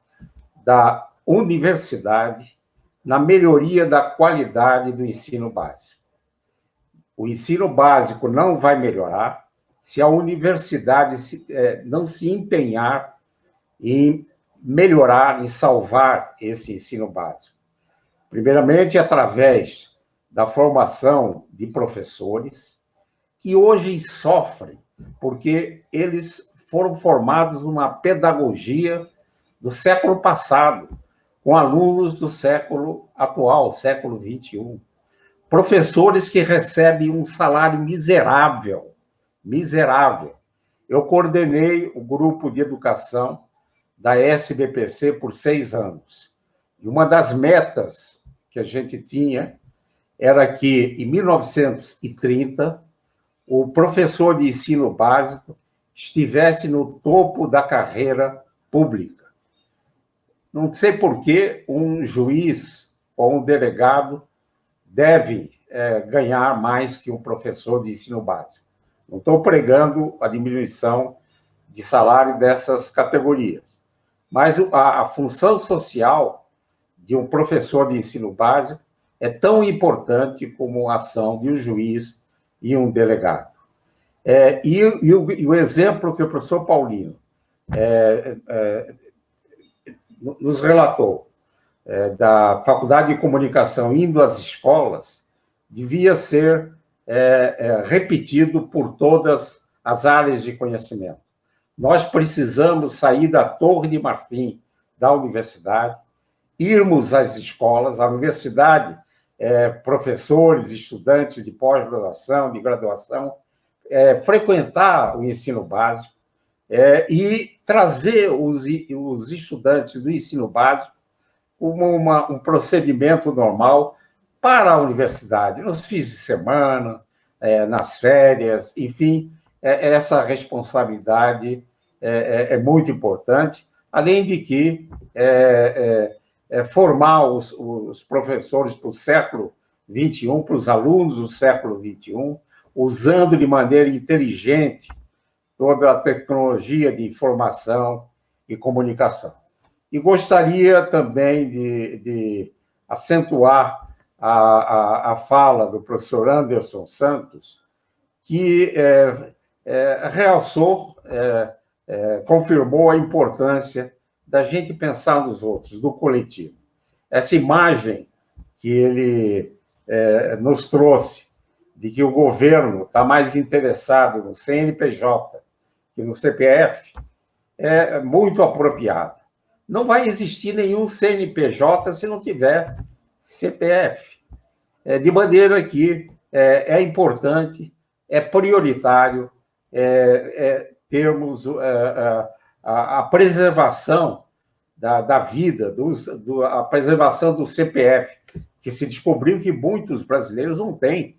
da universidade na melhoria da qualidade do ensino básico. O ensino básico não vai melhorar se a universidade não se empenhar em melhorar, em salvar esse ensino básico. Primeiramente, através da formação de professores, que hoje sofrem, porque eles foram formados numa pedagogia do século passado, com alunos do século atual, século XXI. Professores que recebem um salário miserável, miserável. Eu coordenei o grupo de educação da SBPC por 6 anos. E uma das metas que a gente tinha era que, em 1930, o professor de ensino básico estivesse no topo da carreira pública. Não sei por que um juiz ou um delegado deve ganhar mais que um professor de ensino básico. Não estou pregando a diminuição de salário dessas categorias, mas a função social de um professor de ensino básico é tão importante como a ação de um juiz e um delegado. E o exemplo que o professor Paulino nos relatou, da Faculdade de Comunicação indo às escolas, devia ser repetido por todas as áreas de conhecimento. Nós precisamos sair da Torre de Marfim da universidade, irmos às escolas, à universidade, professores, estudantes de pós-graduação, de graduação, frequentar o ensino básico e trazer os estudantes do ensino básico como um procedimento normal para a universidade, nos fins de semana, nas férias, enfim, essa responsabilidade é muito importante, além de que formar os professores para o século XXI, para os alunos do século XXI, usando de maneira inteligente toda a tecnologia de informação e comunicação. E gostaria também de acentuar a fala do professor Anderson Santos, que realçou, confirmou a importância da gente pensar nos outros, do coletivo. Essa imagem que ele nos trouxe, de que o governo está mais interessado no CNPJ que no CPF, é muito apropriada. Não vai existir nenhum CNPJ se não tiver CPF. De maneira que é importante, é prioritário termos a preservação da vida, a preservação do CPF, que se descobriu que muitos brasileiros não têm,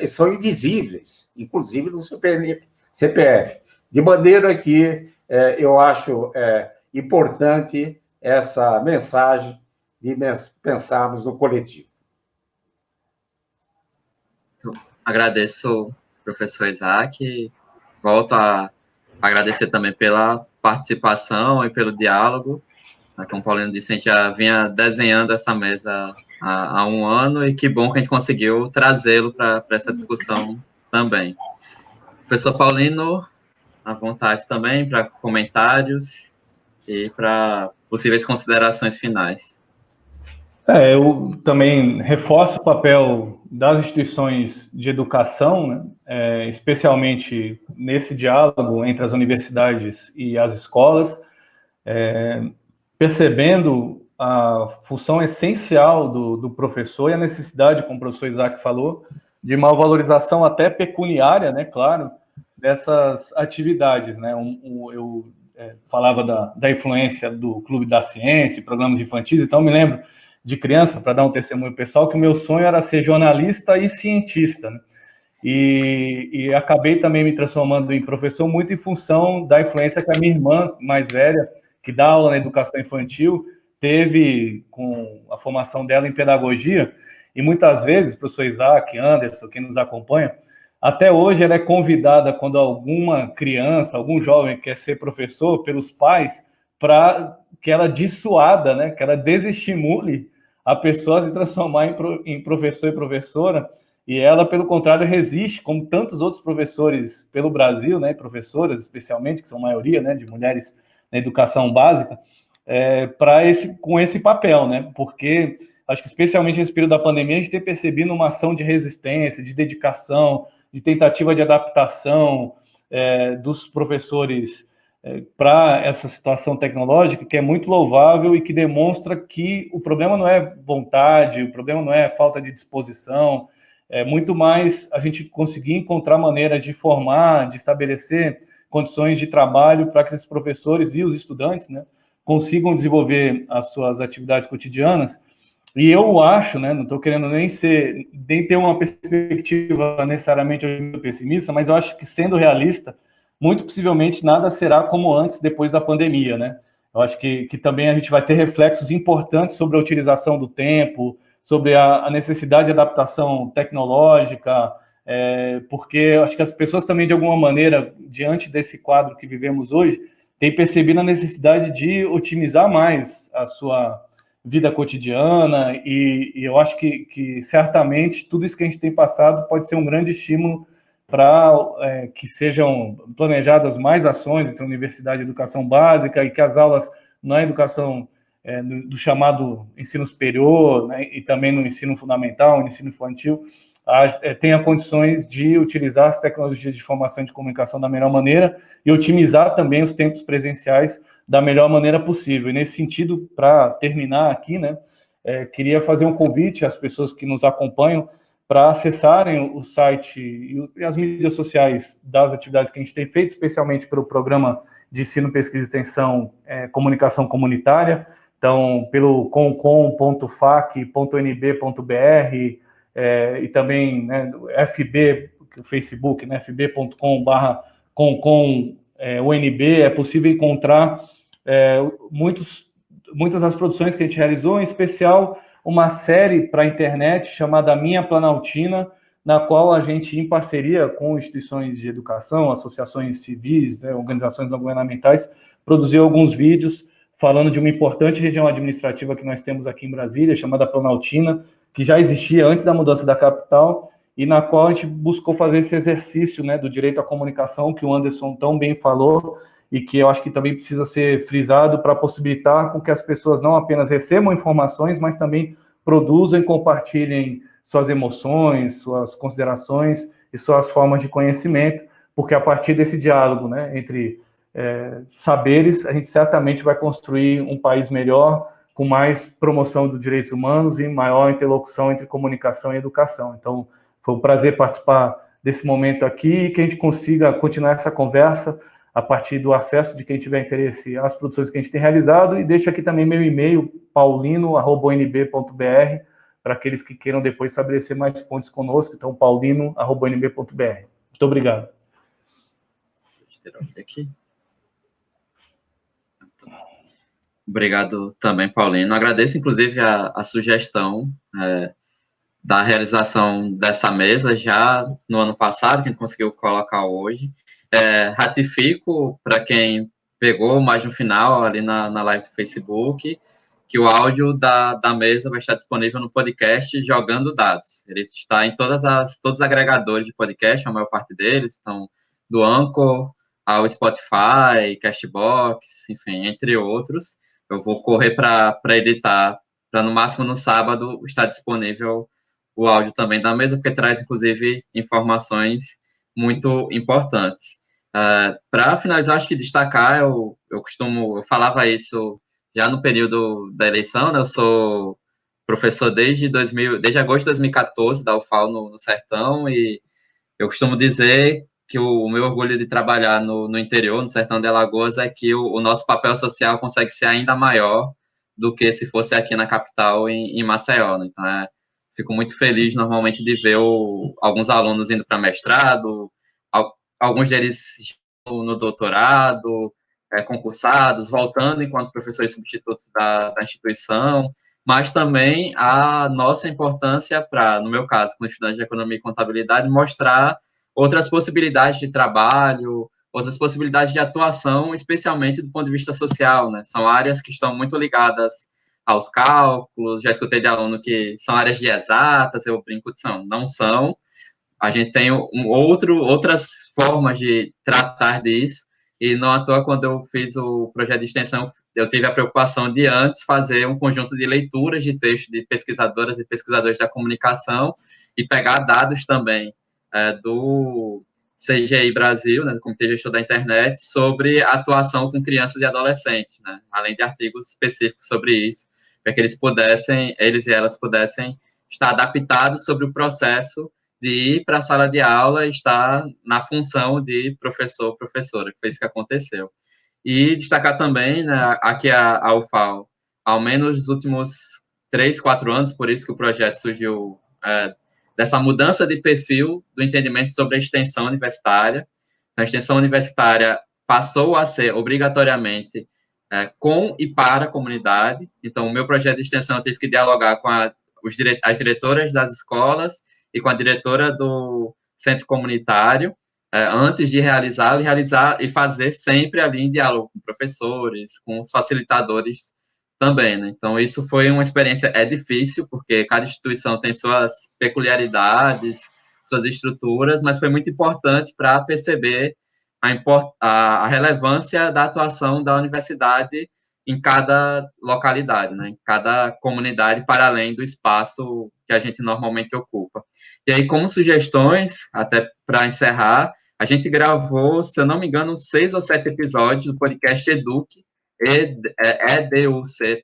são invisíveis, inclusive no CPF. De maneira que eu acho importante essa mensagem de pensarmos no coletivo. Agradeço, professor Isaac, volto a agradecer também pela participação e pelo diálogo. Como o Paulino disse, a gente já vinha desenhando essa mesa há 1 ano, e que bom que a gente conseguiu trazê-lo para essa discussão também. Professor Paulino, à vontade também para comentários e para possíveis considerações finais. Eu também reforço o papel das instituições de educação, né, especialmente nesse diálogo entre as universidades e as escolas, percebendo a função essencial do professor e a necessidade, como o professor Isaac falou, de uma valorização até pecuniária, né, claro, dessas atividades, né? Eu falava da influência do Clube da Ciência, programas infantis, então me lembro de criança, para dar um testemunho pessoal, que o meu sonho era ser jornalista e cientista, né? E acabei também me transformando em professor muito em função da influência que a minha irmã mais velha, que dá aula na educação infantil, teve com a formação dela em pedagogia, e muitas vezes, professor Isaac, Anderson, quem nos acompanha, até hoje ela é convidada quando alguma criança, algum jovem quer ser professor pelos pais, para que ela dissuada, né, que ela desestimule a pessoa a se transformar em professor e professora, e ela, pelo contrário, resiste, como tantos outros professores pelo Brasil, né, professoras especialmente, que são maioria, né, de mulheres na educação básica, com esse papel, né, porque acho que especialmente nesse período da pandemia a gente tem percebido uma ação de resistência, de dedicação, de tentativa de adaptação dos professores para essa situação tecnológica, que é muito louvável e que demonstra que o problema não é vontade, o problema não é falta de disposição, é muito mais a gente conseguir encontrar maneiras de formar, de estabelecer condições de trabalho para que esses professores e os estudantes, né, consigam desenvolver as suas atividades cotidianas. E eu acho, né, não estou querendo nem ter uma perspectiva necessariamente pessimista, mas eu acho que, sendo realista, muito possivelmente nada será como antes, depois da pandemia, né? Eu acho que também a gente vai ter reflexos importantes sobre a utilização do tempo, sobre a necessidade de adaptação tecnológica, porque eu acho que as pessoas também, de alguma maneira, diante desse quadro que vivemos hoje, têm percebido a necessidade de otimizar mais a sua vida cotidiana, e eu acho que certamente tudo isso que a gente tem passado pode ser um grande estímulo para que sejam planejadas mais ações entre a universidade e a educação básica, e que as aulas na educação do chamado ensino superior, né, e também no ensino fundamental, no ensino infantil, tenha condições de utilizar as tecnologias de informação e de comunicação da melhor maneira e otimizar também os tempos presenciais da melhor maneira possível. E nesse sentido, para terminar aqui, né, queria fazer um convite às pessoas que nos acompanham para acessarem o site e as mídias sociais das atividades que a gente tem feito, especialmente pelo programa de ensino, pesquisa e extensão, comunicação comunitária. Então, pelo concom.fac.nb.br, e também, né, FB, o Facebook, né, fb.com/concom-unb, é possível encontrar muitas das produções que a gente realizou, em especial uma série para a internet chamada Minha Planaltina, na qual a gente, em parceria com instituições de educação, associações civis, né, organizações não governamentais, produziu alguns vídeos falando de uma importante região administrativa que nós temos aqui em Brasília, chamada Planaltina, que já existia antes da mudança da capital, e na qual a gente buscou fazer esse exercício, né, do direito à comunicação, que o Anderson tão bem falou, e que eu acho que também precisa ser frisado para possibilitar com que as pessoas não apenas recebam informações, mas também produzam e compartilhem suas emoções, suas considerações e suas formas de conhecimento, porque a partir desse diálogo, né, entre saberes, a gente certamente vai construir um país melhor, com mais promoção dos direitos humanos e maior interlocução entre comunicação e educação. Então, foi um prazer participar desse momento aqui e que a gente consiga continuar essa conversa a partir do acesso de quem tiver interesse às produções que a gente tem realizado, e deixo aqui também meu e-mail, paulino@nb.br, para aqueles que queiram depois estabelecer mais pontos conosco, então paulino@nb.br. Muito obrigado. Aqui. Obrigado também, Paulino. Agradeço, inclusive, a sugestão da realização dessa mesa já no ano passado, que a gente conseguiu colocar hoje. Ratifico, para quem pegou mais no final, ali na live do Facebook, que o áudio da mesa vai estar disponível no podcast Jogando Dados. Ele está em todos os agregadores de podcast, a maior parte deles, estão do Anchor ao Spotify, Castbox, enfim, entre outros. Eu vou correr para editar, para no máximo no sábado estar disponível o áudio também da mesa, porque traz, inclusive, informações muito importantes. Para finalizar, acho que destacar, eu falava isso já no período da eleição, né? Eu sou professor desde agosto de 2014 da UFAL no Sertão, e eu costumo dizer que o meu orgulho de trabalhar no interior, no sertão de Alagoas, é que o nosso papel social consegue ser ainda maior do que se fosse aqui na capital, em Maceió, né? Então, fico muito feliz, normalmente, de ver alguns alunos indo para mestrado, alguns deles no doutorado, concursados, voltando enquanto professores substitutos da instituição, mas também a nossa importância para, no meu caso, como estudante de economia e contabilidade, mostrar outras possibilidades de trabalho, outras possibilidades de atuação, especialmente do ponto de vista social, né? São áreas que estão muito ligadas aos cálculos, já escutei de aluno que são áreas de exatas, eu brinco de não são. A gente tem outras formas de tratar disso, e não à toa, quando eu fiz o projeto de extensão, eu tive a preocupação de antes fazer um conjunto de leituras de texto de pesquisadoras e pesquisadores da comunicação, e pegar dados também do CGI Brasil, né, do Comitê Gestor da Internet, sobre a atuação com crianças e adolescentes, né, além de artigos específicos sobre isso, para que eles e elas pudessem estar adaptados sobre o processo de ir para a sala de aula e estar na função de professor, professora, que foi isso que aconteceu. E destacar também, né, aqui a UFAL, ao menos nos últimos 3, 4 anos, por isso que o projeto surgiu, dessa mudança de perfil do entendimento sobre a extensão universitária. A extensão universitária passou a ser obrigatoriamente com e para a comunidade. Então, o meu projeto de extensão eu tive que dialogar com as diretoras das escolas e com a diretora do centro comunitário, antes de realizar e fazer sempre ali em diálogo com professores, com os facilitadores também, né? Então, isso foi uma experiência, difícil, porque cada instituição tem suas peculiaridades, suas estruturas, mas foi muito importante para perceber a relevância da atuação da universidade em cada localidade, né? Em cada comunidade, para além do espaço que a gente normalmente ocupa. E aí, como sugestões, até para encerrar, a gente gravou, se eu não me engano, 6 ou 7 episódios do podcast Eduque, EDUC-E.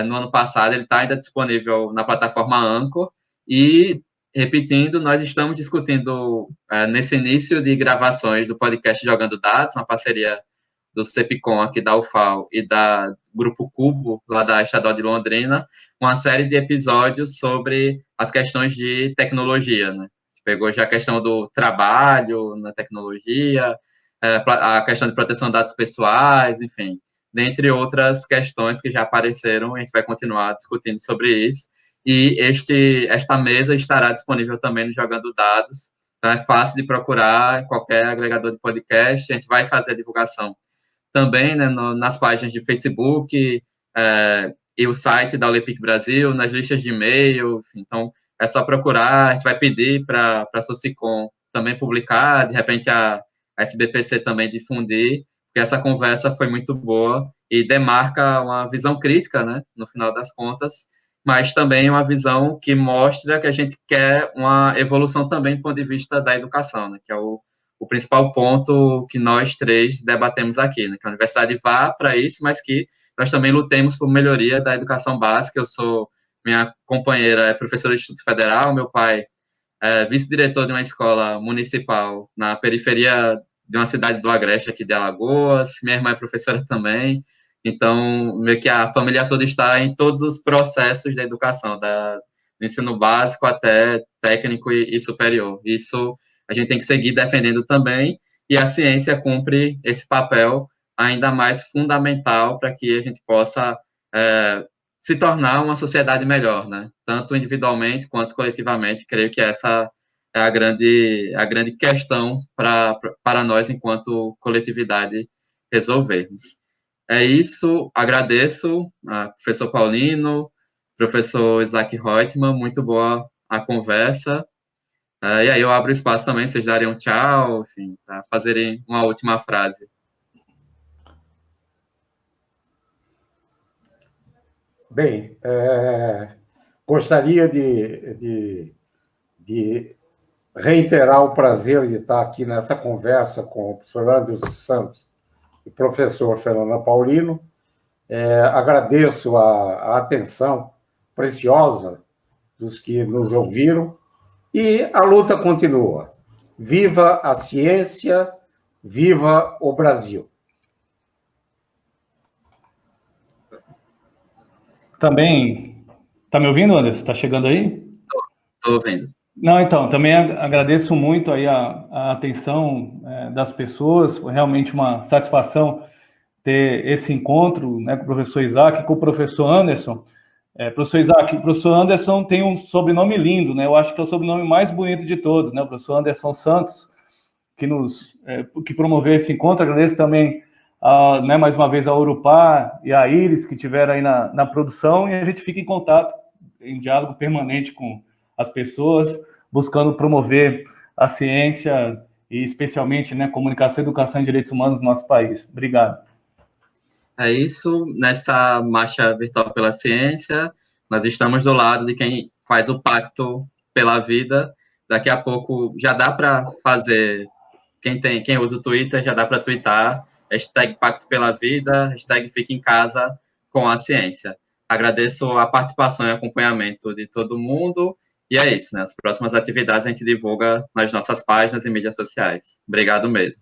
No ano passado, ele está ainda disponível na plataforma Anchor, e, repetindo, nós estamos discutindo, nesse início de gravações do podcast Jogando Dados, uma parceria do CEPCOM aqui da UFAL e da Grupo Cubo, lá da Estadual de Londrina, uma série de episódios sobre as questões de tecnologia, né? Pegou já a questão do trabalho na tecnologia, a questão de proteção de dados pessoais, enfim, dentre outras questões que já apareceram, a gente vai continuar discutindo sobre isso, e esta mesa estará disponível também no Jogando Dados, então é fácil de procurar qualquer agregador de podcast, a gente vai fazer a divulgação também, né, nas páginas de Facebook, e o site da Olepic Brasil, nas listas de e-mail, então é só procurar, a gente vai pedir para a Socicom também publicar, de repente a SBPC também difundir, porque essa conversa foi muito boa e demarca uma visão crítica, né, no final das contas, mas também uma visão que mostra que a gente quer uma evolução também do ponto de vista da educação, né, que é o principal ponto que nós três debatemos aqui, né, que a universidade vá para isso, mas que nós também lutemos por melhoria da educação básica. Minha companheira é professora do Instituto Federal, meu pai é vice-diretor de uma escola municipal na periferia de uma cidade do Agreste, aqui de Alagoas, minha irmã é professora também, então, meio que a família toda está em todos os processos da educação, do ensino básico até técnico e superior. Isso a gente tem que seguir defendendo também, e a ciência cumpre esse papel ainda mais fundamental para que a gente possa se tornar uma sociedade melhor, né? Tanto individualmente quanto coletivamente. Creio que essa é a grande questão para nós, enquanto coletividade, resolvermos. É isso, agradeço a professor Paulino, professor Isaac Reutemann, muito boa a conversa. E aí eu abro espaço também, vocês darem um tchau, enfim, para fazerem uma última frase. Bem, gostaria de reiterar o prazer de estar aqui nessa conversa com o professor Anderson Santos e o professor Fernando Paulino. Agradeço a atenção preciosa dos que nos ouviram, e a luta continua. Viva a ciência, viva o Brasil. Também, tá me ouvindo, Anderson? Tá chegando aí? Estou ouvindo. Não, então, também agradeço muito aí a atenção das pessoas, foi realmente uma satisfação ter esse encontro, né, com o professor Isaac e com o professor Anderson. Professor Isaac, o professor Anderson tem um sobrenome lindo, né? Eu acho que é o sobrenome mais bonito de todos, né? O professor Anderson Santos, que promoveu esse encontro. Agradeço também, né, mais uma vez, a Urupá e a Iris, que estiveram aí na produção, e a gente fica em contato, em diálogo permanente com as pessoas, buscando promover a ciência e, especialmente, né, comunicação, educação e direitos humanos no nosso país. Obrigado. É isso, nessa marcha virtual pela ciência, nós estamos do lado de quem faz o pacto pela vida. Daqui a pouco já dá para fazer, quem usa o Twitter, já dá para twittar, hashtag Pacto pela Vida, hashtag Fique em Casa com a Ciência. Agradeço a participação e acompanhamento de todo mundo, e é isso, né? As próximas atividades a gente divulga nas nossas páginas e mídias sociais. Obrigado mesmo.